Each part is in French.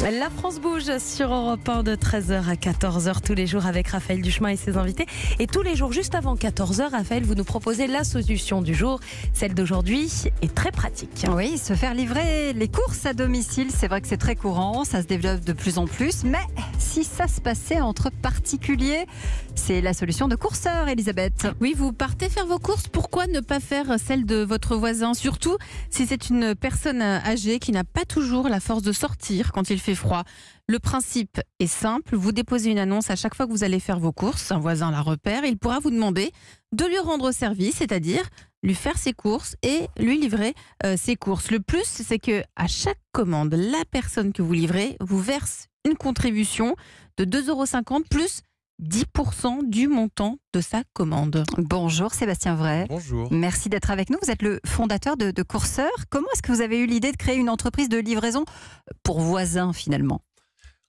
La France bouge sur Europe 1 de 13h à 14h tous les jours avec Raphaël Duchemin et ses invités. Et tous les jours, juste avant 14h, Raphaël, vous nous proposez la solution du jour. Celle d'aujourd'hui est très pratique. Oui, se faire livrer les courses à domicile, c'est vrai que c'est très courant, ça se développe de plus en plus. Mais si ça se passait entre particuliers, c'est la solution de Courseur, Elisabeth. Oui, vous partez faire vos courses, pourquoi ne pas faire celle de votre voisin? Surtout si c'est une personne âgée qui n'a pas toujours la force de sortir quand il fait froid. Le principe est simple, vous déposez une annonce à chaque fois que vous allez faire vos courses, un voisin la repère, il pourra vous demander de lui rendre service, c'est-à-dire lui faire ses courses et lui livrer ses courses. Le plus, c'est que à chaque commande, la personne que vous livrez vous verse une contribution de 2,50 € plus 10% du montant de sa commande. Bonjour Sébastien Vray. Bonjour. Merci d'être avec nous. Vous êtes le fondateur de Courseur. Comment est-ce que vous avez eu l'idée de créer une entreprise de livraison pour voisins finalement?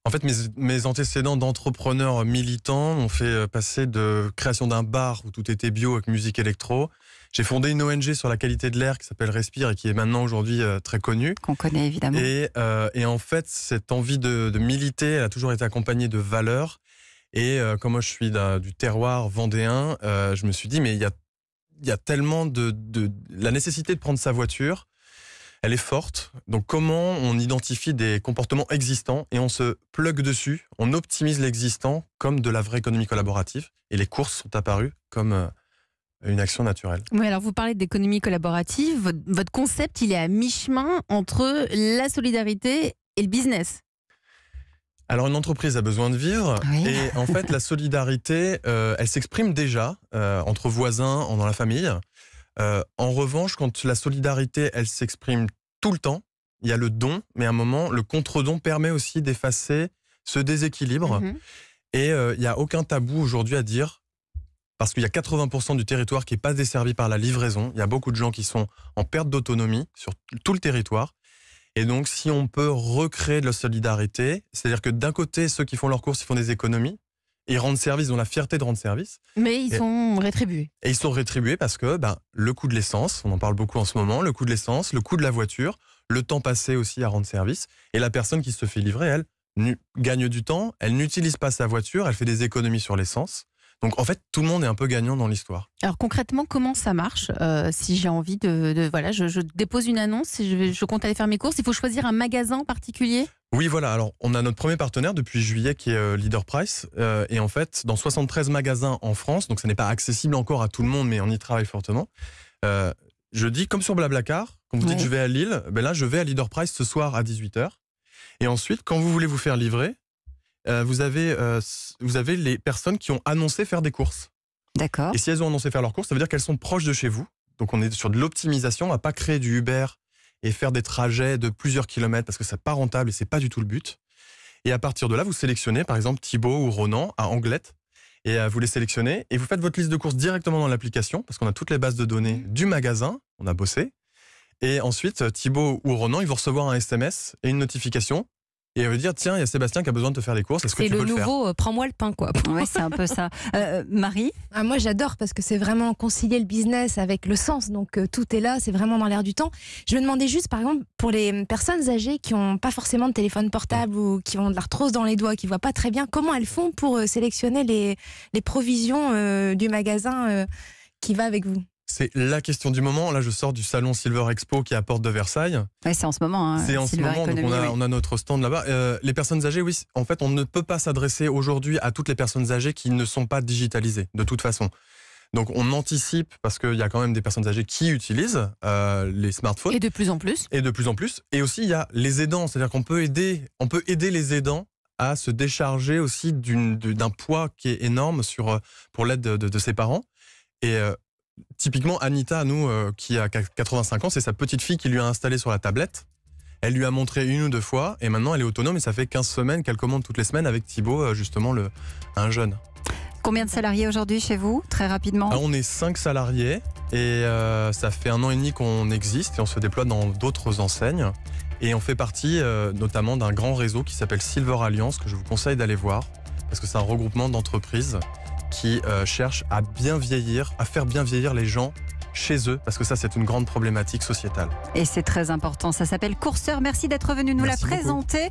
En fait, mes antécédents d'entrepreneurs militants m'ont fait passer de création d'un bar où tout était bio avec musique électro. J'ai fondé une ONG sur la qualité de l'air qui s'appelle Respire et qui est maintenant aujourd'hui très connue. Qu'on connaît évidemment. Et en fait, cette envie de militer, elle a toujours été accompagnée de valeurs. Et comme moi je suis du terroir vendéen, je me suis dit mais il y a tellement la nécessité de prendre sa voiture, elle est forte. Donc comment on identifie des comportements existants et on se plug dessus, on optimise l'existant comme de la vraie économie collaborative. Et les courses sont apparues comme une action naturelle. Oui, alors vous parlez d'économie collaborative. Votre concept, il est à mi-chemin entre la solidarité et le business. Alors une entreprise a besoin de vivre et en fait la solidarité, elle s'exprime déjà entre voisins, dans la famille. En revanche, quand la solidarité, elle s'exprime tout le temps, il y a le don, mais à un moment, le contre-don permet aussi d'effacer ce déséquilibre. Et il n'y a aucun tabou aujourd'hui à dire, parce qu'il y a 80% du territoire qui n'est pas desservi par la livraison. Il y a beaucoup de gens qui sont en perte d'autonomie sur tout le territoire. Et donc, si on peut recréer de la solidarité, c'est-à-dire que d'un côté, ceux qui font leurs courses, ils font des économies, ils rendent service, ils ont la fierté de rendre service. Mais ils sont rétribués. Et ils sont rétribués parce que le coût de l'essence, on en parle beaucoup en ce moment, le coût de l'essence, le coût de la voiture, le temps passé aussi à rendre service. Et la personne qui se fait livrer, elle, gagne du temps, elle n'utilise pas sa voiture, elle fait des économies sur l'essence. Donc en fait, tout le monde est un peu gagnant dans l'histoire. Alors concrètement, comment ça marche si j'ai envie voilà, je dépose une annonce, si je compte aller faire mes courses, il faut choisir un magasin en particulier? Oui, voilà. Alors, on a notre premier partenaire depuis juillet qui est Leader Price. Et en fait, dans 73 magasins en France, donc ça n'est pas accessible encore à tout le monde, mais on y travaille fortement. Je dis, comme sur Blablacar, quand vous dites je vais à Lille, là, je vais à Leader Price ce soir à 18h. Et ensuite, quand vous voulez vous faire livrer, vous avez les personnes qui ont annoncé faire des courses. D'accord. Et si elles ont annoncé faire leurs courses, ça veut dire qu'elles sont proches de chez vous. Donc, on est sur de l'optimisation, on ne va pas créer du Uber et faire des trajets de plusieurs kilomètres parce que c'est pas rentable et c'est pas du tout le but. Et à partir de là, vous sélectionnez par exemple Thibaut ou Ronan à Anglette et vous les sélectionnez et vous faites votre liste de courses directement dans l'application parce qu'on a toutes les bases de données du magasin, on a bossé. Et ensuite, Thibaut ou Ronan, ils vont recevoir un SMS et une notification. Et elle veut dire, tiens, il y a Sébastien qui a besoin de te faire les courses, est-ce que tu peux le faire ? C'est le nouveau prends-moi le pain, quoi. Oui, c'est un peu ça. Marie ? Moi, j'adore parce que c'est vraiment concilier le business avec le sens. Donc, tout est là, c'est vraiment dans l'air du temps. Je me demandais juste, par exemple, pour les personnes âgées qui n'ont pas forcément de téléphone portable ou qui ont de l'arthrose dans les doigts, qui ne voient pas très bien, comment elles font pour sélectionner les provisions du magasin qui va avec vous ? C'est la question du moment. Là, je sors du salon Silver Expo qui est à Porte de Versailles. Oui, c'est en ce moment. C'est en ce moment, donc on a notre stand là-bas. Les personnes âgées, oui, en fait, on ne peut pas s'adresser aujourd'hui à toutes les personnes âgées qui ne sont pas digitalisées, de toute façon. Donc, on anticipe, parce qu'il y a quand même des personnes âgées qui utilisent les smartphones. Et de plus en plus. Et de plus en plus. Et aussi, il y a les aidants, c'est-à-dire qu'on peut aider les aidants à se décharger aussi d'un poids qui est énorme pour l'aide de ses parents. Et typiquement, Anita, qui a 85 ans, c'est sa petite fille qui lui a installé sur la tablette. Elle lui a montré une ou deux fois et maintenant elle est autonome et ça fait 15 semaines qu'elle commande toutes les semaines avec Thibaut, justement un jeune. Combien de salariés aujourd'hui chez vous, très rapidement ? On est 5 salariés et ça fait 1 an et demi qu'on existe et on se déploie dans d'autres enseignes. Et on fait partie notamment d'un grand réseau qui s'appelle Silver Alliance, que je vous conseille d'aller voir parce que c'est un regroupement d'entreprises qui cherchent à bien vieillir, à faire bien vieillir les gens chez eux, parce que ça, c'est une grande problématique sociétale. Et c'est très important. Ça s'appelle Courseur. Merci d'être venu nous la présenter.